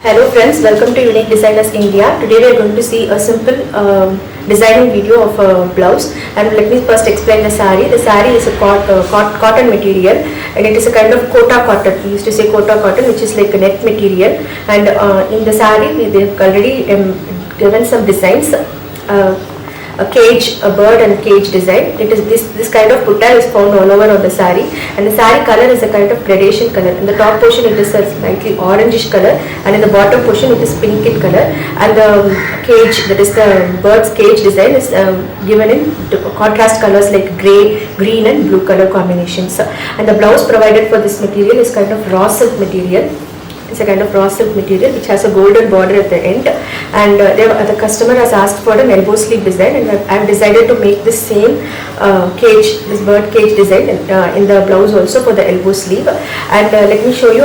Hello friends, welcome to Unique Designers India. Today we are going to see a simple designing video of a blouse, and let me first explain the sari. The sari is a cotton material, and it is a kind of kota cotton. We used to say kota cotton, which is like a net material, and in the sari they have already given some designs. A cage, a bird and cage design. It is this kind of putta is found all over on the sari, and the sari color is a kind of gradation color. In the top portion it is a slightly orangish color, and in the bottom portion it is pink in color, and the cage, that is the bird's cage design, is given in contrast colors like grey, green and blue color combinations. And the blouse provided for this material is kind of raw silk material. It's a kind of raw silk material which has a golden border at the end, and the customer has asked for an elbow sleeve design, and I've decided to make this same cage, this bird cage design in the blouse also for the elbow sleeve. And let me show you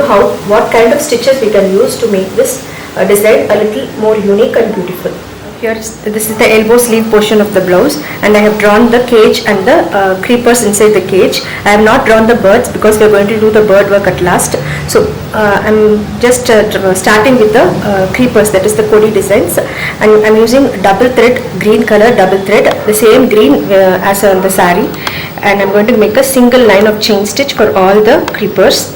what kind of stitches we can use to make this design a little more unique and beautiful. Here, this is the elbow sleeve portion of the blouse, and I have drawn the cage and the creepers inside the cage. I have not drawn the birds because we are going to do the bird work at last. So I'm just starting with the creepers, that is the Kodi designs, and I'm using double thread, green color double thread, the same green as on the sari, and I'm going to make a single line of chain stitch for all the creepers.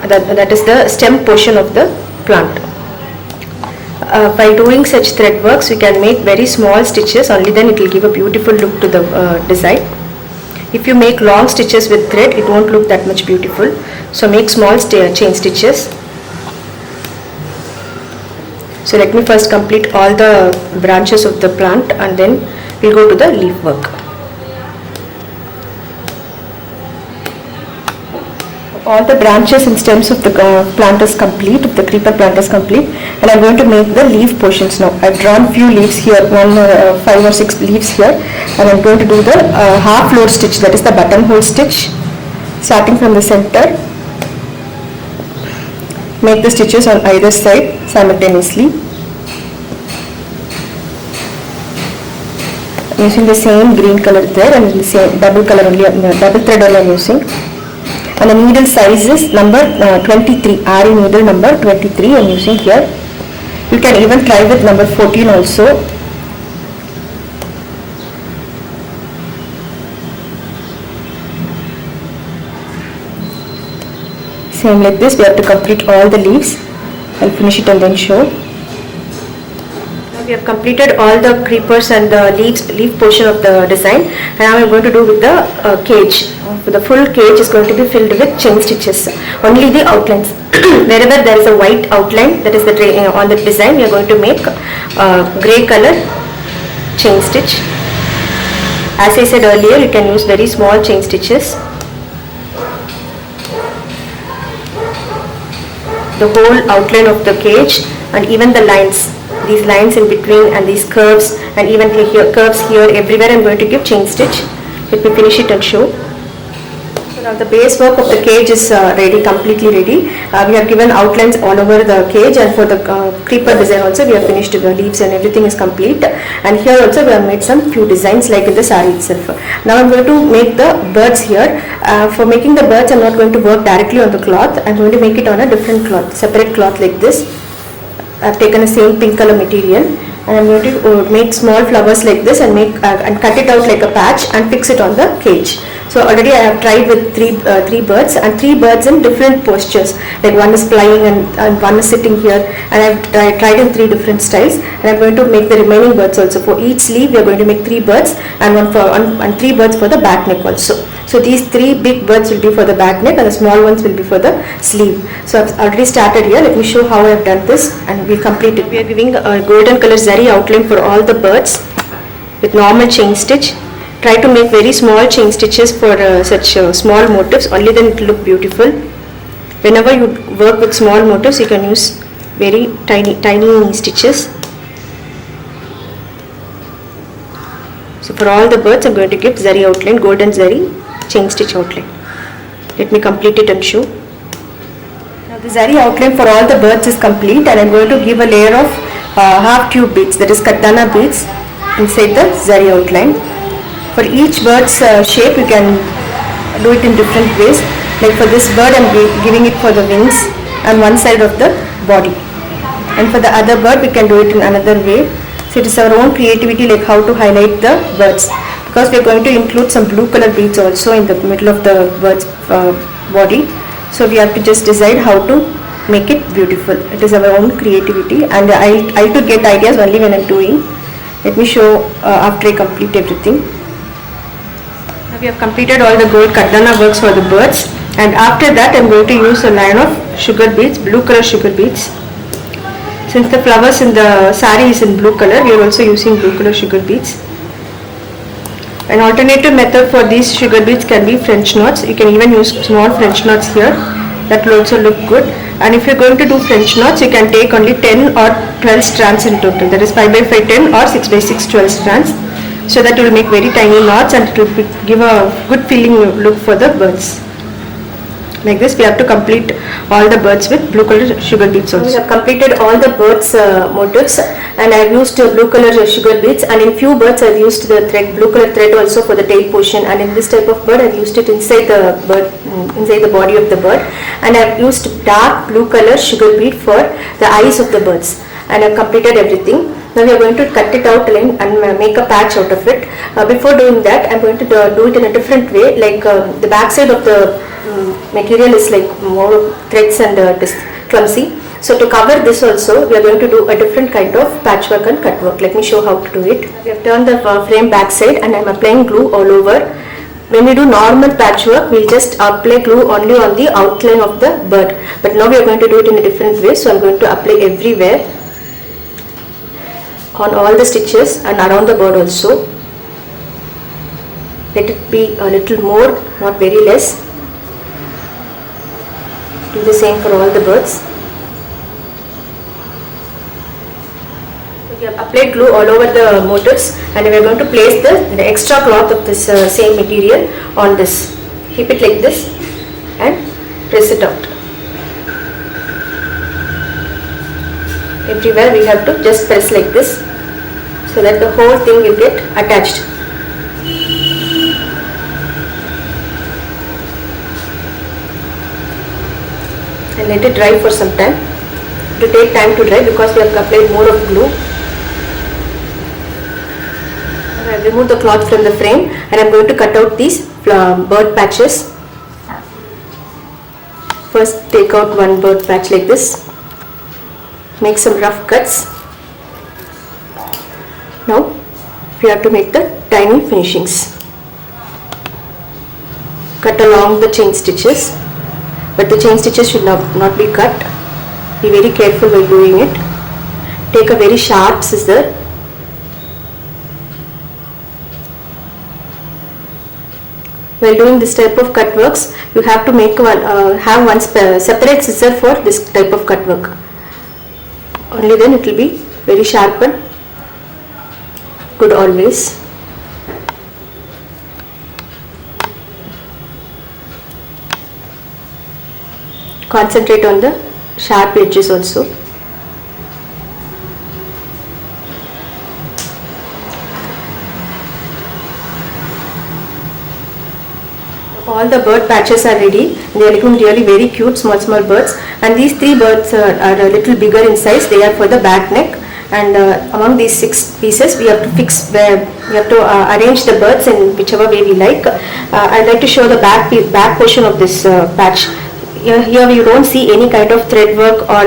That is the stem portion of the plant. By doing such thread works, we can make very small stitches, only then it will give a beautiful look to the design. If you make long stitches with thread, it won't look that much beautiful. So make small chain stitches. So let me first complete all the branches of the plant, and then we'll go to the leaf work. All the branches and stems of the plant is complete, of the creeper plant is complete, and I'm going to make the leaf portions now. I've drawn few leaves here, 5 or 6 leaves here, and I'm going to do the half load stitch, that is the buttonhole stitch, starting from the center. Make the stitches on either side simultaneously. I'm using the same green color there, and the same double thread only I'm using. And the needle size is number 23, RE needle number 23 I'm using here. You can even try with number 14 also. Same like this, we have to complete all the leaves. I'll finish it and then show. Now we have completed all the creepers and the leaf portion of the design, and now I'm going to do with the cage. The full cage is going to be filled with chain stitches, only the outlines. Wherever there is a white outline, that is the on the design, we are going to make grey color chain stitch. As I said earlier, you can use very small chain stitches. The whole outline of the cage, and even the lines, these lines in between, and these curves, and even here curves here, everywhere I'm going to give chain stitch. Let me finish it and show. Now the base work of the cage is ready, completely ready. We have given outlines all over the cage, and for the creeper design also we have finished the leaves and everything is complete. And here also we have made some few designs like in the sari itself. Now I'm going to make the birds here. For making the birds, I'm not going to work directly on the cloth. I'm going to make it on a different cloth, separate cloth like this. I've taken the same pink color material, and I'm going to make small flowers like this, and cut it out like a patch and fix it on the cage. So already I have tried with three birds, and 3 birds in different postures, like one is flying and one is sitting here, and I've tried in 3 different styles, and I'm going to make the remaining birds also. For each sleeve we are going to make 3 birds, and 3 birds for the back neck also. So these 3 big birds will be for the back neck, and the small ones will be for the sleeve. So I've already started here. Let me show how I have done this, and we'll complete it. We are giving a golden color zari outline for all the birds with normal chain stitch. Try to make very small chain stitches for such small motifs, only then it will look beautiful. Whenever you work with small motifs, you can use very tiny stitches. So for all the birds, I'm going to give zari outline, golden zari chain stitch outline. Let me complete it and show. Now the zari outline for all the birds is complete, and I'm going to give a layer of half tube beads, that is katana beads, inside the zari outline. For each bird's shape, you can do it in different ways. Like for this bird, I'm giving it for the wings and one side of the body. and for the other bird we can do it in another way. So it is our own creativity, like how to highlight the birds, because we are going to include some blue color beads also in the middle of the bird's body. So we have to just decide how to make it beautiful. It is our own creativity, and I to get ideas only when I'm doing. Let me show after I complete everything. Now we have completed all the gold Kardana works for the birds, and after that I'm going to use a line of sugar beads, blue color sugar beads. Since the flowers in the saree is in blue color, we are also using blue color sugar beads. An alternative method for these sugar beads can be French knots. You can even use small French knots here. That will also look good. And if you are going to do French knots, you can take only 10 or 12 strands in total. That is 5 by 5 10 or 6 by 6 12 strands. So that will make very tiny knots and it will give a good feeling look for the birds. Like this, we have to complete all the birds with blue color sugar beads also. We have completed all the birds motifs, and I have used blue color sugar beads, and in few birds I have used the thread, blue color thread also for the tail portion, and in this type of bird I have used it inside the bird, inside the body of the bird, and I have used dark blue color sugar bead for the eyes of the birds, and I have completed everything. Now we are going to cut it out and make a patch out of it. Before doing that, I am going to do it in a different way, like the back side of the material is like more threads and clumsy. So to cover this also, we are going to do a different kind of patchwork and cut work. Let me show how to do it. We have turned the frame back side and I am applying glue all over. When we do normal patchwork, we will just apply glue only on the outline of the bird. But now we are going to do it in a different way. So I am going to apply everywhere, on all the stitches and around the bird also. Let it be a little more, not very less. Do the same for all the birds. We have applied glue all over the motifs, and we are going to place the extra cloth of this same material on this. Keep it like this and press it out. Everywhere we have to just press like this, so that the whole thing will get attached. And let it dry for some time. It will take time to dry because we have applied more of glue. I have removed the cloth from the frame and I am going to cut out these bird patches. First take out one bird patch like this. Make some rough cuts. Now we have to make the tiny finishings. Cut along the chain stitches, but the chain stitches should not be cut. Be very careful while doing it. Take a very sharp scissor. While doing this type of cut works, you have to make one separate scissor for this type of cut work. Only then it will be very sharp and good always. Concentrate on the sharp edges also. All the bird patches are ready. They are looking really very cute, small birds, and these 3 birds are a little bigger in size. They are for the back neck, and among these 6 pieces we have to fix where we have to arrange the birds in whichever way we like. I'd like to show the back portion of this patch. Here you don't see any kind of thread work or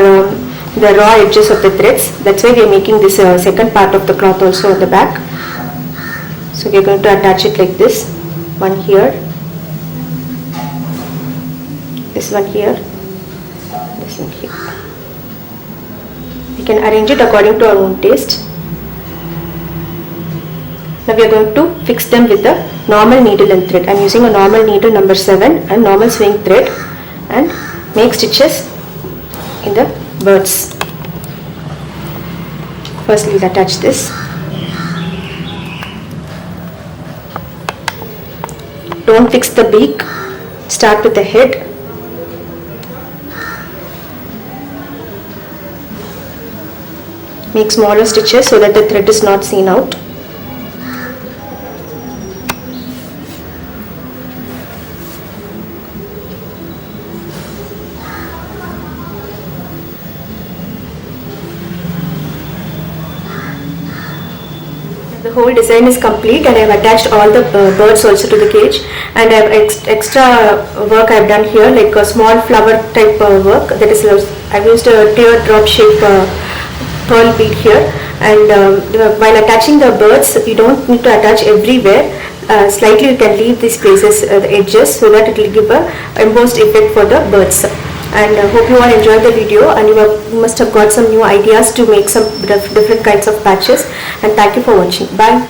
the raw edges of the threads. That's why we are making this second part of the cloth also on the back. So we are going to attach it like this. One here, this one here, this one here. We can arrange it according to our own taste. Now we are going to fix them with the normal needle and thread. I am using a normal needle number 7 and normal swing thread, and make stitches in the birds. First we will attach this. Don't fix the beak, start with the head. Make smaller stitches so that the thread is not seen out. The whole design is complete and I have attached all the birds also to the cage, and I have extra work I have done here, like a small flower type work, that is I have used a teardrop shape pearl bead here, and while attaching the birds you don't need to attach everywhere. Slightly you can leave these places, the edges, so that it will give a embossed effect for the birds. And hope you all enjoyed the video, and you must have got some new ideas to make some different kinds of patches. And thank you for watching. Bye.